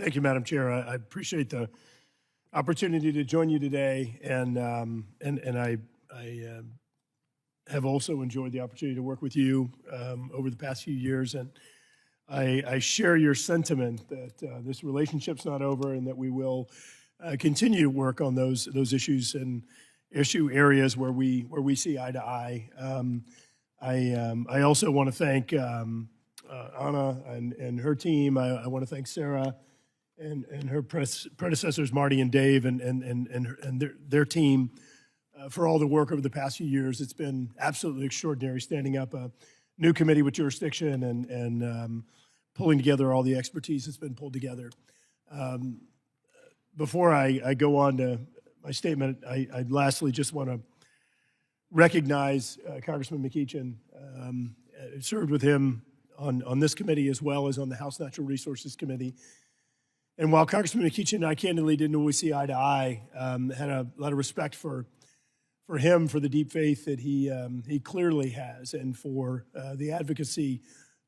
Thank you, Madam Chair. I appreciate the opportunity to join you today, and I have also enjoyed the opportunity to work with you over the past few years, and I share your sentiment that this relationship's not over, and that we will continue to work on those issues and issue areas where we see eye to eye. I also want to thank Anna and her team. I want to thank Sarah and her predecessors, Marty and Dave, and their team for all the work over the past few years. It's been absolutely extraordinary standing up a new committee with jurisdiction and pulling together all the expertise that's been pulled together. Before I go on to my statement, I'd lastly just want to recognize Congressman McEachin. I served with him on this committee as well as on the House Natural Resources Committee. And while Congressman McEachin and I candidly didn't always see eye to eye, had a lot of respect for him, for the deep faith that he clearly has, and for the advocacy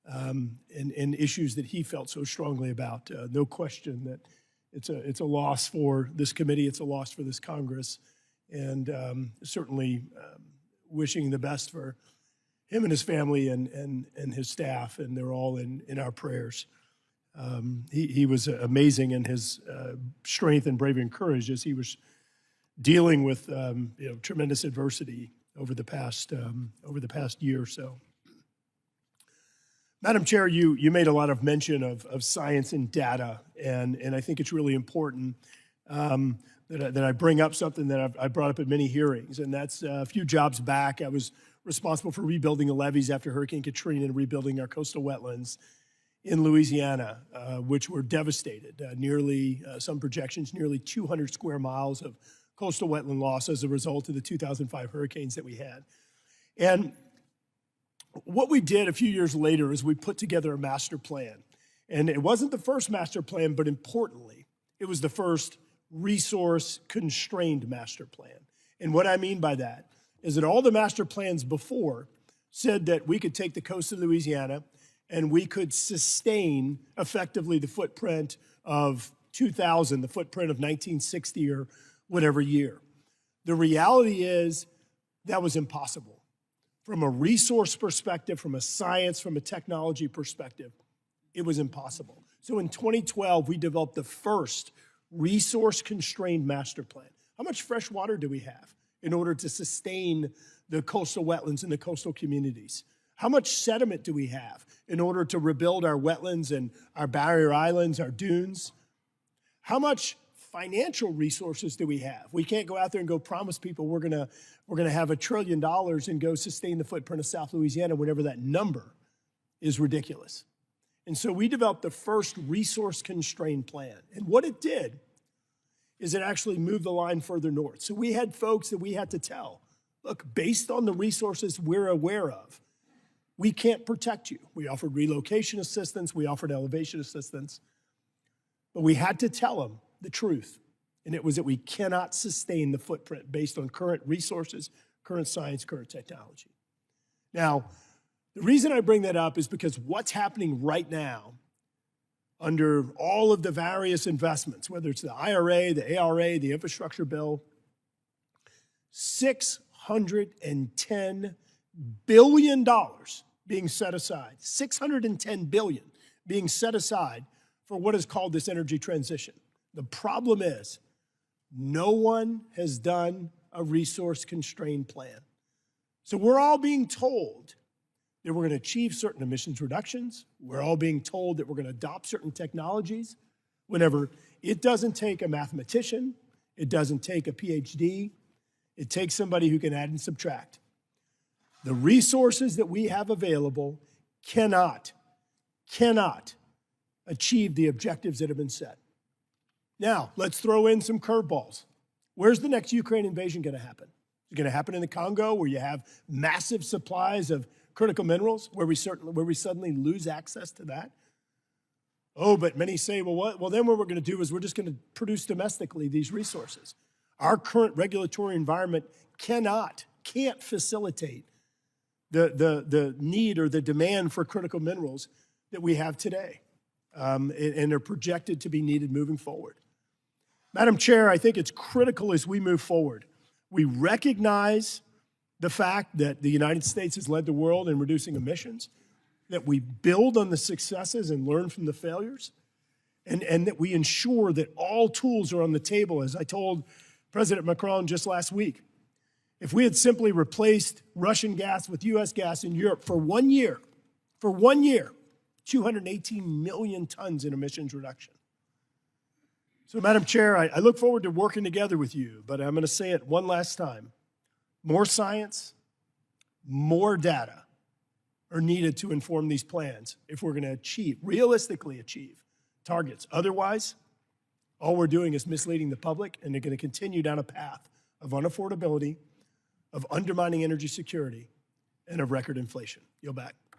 and issues that he felt so strongly about. No question that it's a loss for this committee, it's a loss for this Congress, and certainly wishing the best for him and his family and his staff, and they're all in our prayers. He was amazing in his strength and bravery and courage as he was dealing with tremendous adversity over the past year or so. Madam Chair, you made a lot of mention of science and data, and I think it's really important that I bring up something that I brought up at many hearings, and that's a few jobs back. I was responsible for rebuilding the levees after Hurricane Katrina and rebuilding our coastal wetlands in Louisiana, which were devastated. Some projections, nearly 200 square miles of coastal wetland loss as a result of the 2005 hurricanes that we had. And what we did a few years later is we put together a master plan. And it wasn't the first master plan, but importantly, it was the first resource-constrained master plan. And what I mean by that is that all the master plans before said that we could take the coast of Louisiana and we could sustain effectively the footprint of 2000, the footprint of 1960 or whatever year. The reality is that was impossible. From a resource perspective, from a science, from a technology perspective, it was impossible. So in 2012, we developed the first resource-constrained master plan. How much fresh water do we have in order to sustain the coastal wetlands and the coastal communities? How much sediment do we have in order to rebuild our wetlands and our barrier islands, our dunes? How much financial resources do we have? We can't go out there and go promise people we're gonna have $1 trillion and go sustain the footprint of South Louisiana, whatever that number is, ridiculous. And so we developed the first resource-constrained plan. And what it did is it actually moved the line further north. So we had folks that we had to tell, look, based on the resources we're aware of, we can't protect you. We offered relocation assistance, we offered elevation assistance, but we had to tell them the truth, and it was that we cannot sustain the footprint based on current resources, current science, current technology. Now, the reason I bring that up is because what's happening right now under all of the various investments, whether it's the IRA, the ARA, the infrastructure bill, $610 billion being set aside, $610 billion being set aside for what is called this energy transition. The problem is no one has done a resource-constrained plan. So we're all being told that we're going to achieve certain emissions reductions. We're all being told that we're going to adopt certain technologies. Whenever it doesn't take a mathematician, it doesn't take a PhD, it takes somebody who can add and subtract. The resources that we have available cannot achieve the objectives that have been set. Now, let's throw in some curveballs. Where's the next Ukraine invasion going to happen? Is it going to happen in the Congo, where you have massive supplies of critical minerals, where we suddenly lose access to that? Oh, but many say, well, what? Well, then what we're going to do is we're just going to produce domestically these resources. Our current regulatory environment can't facilitate the need or the demand for critical minerals that we have today. and are projected to be needed moving forward. Madam Chair, I think it's critical as we move forward. We recognize the fact that the United States has led the world in reducing emissions, that we build on the successes and learn from the failures, and that we ensure that all tools are on the table. As I told President Macron just last week, if we had simply replaced Russian gas with U.S. gas in Europe for 1 year, 218 million tons in emissions reduction. So, Madam Chair, I look forward to working together with you, but I'm going to say it one last time. More science, more data are needed to inform these plans if we're going to realistically achieve targets. Otherwise, all we're doing is misleading the public, and they're going to continue down a path of unaffordability, of undermining energy security, and of record inflation. Yield back.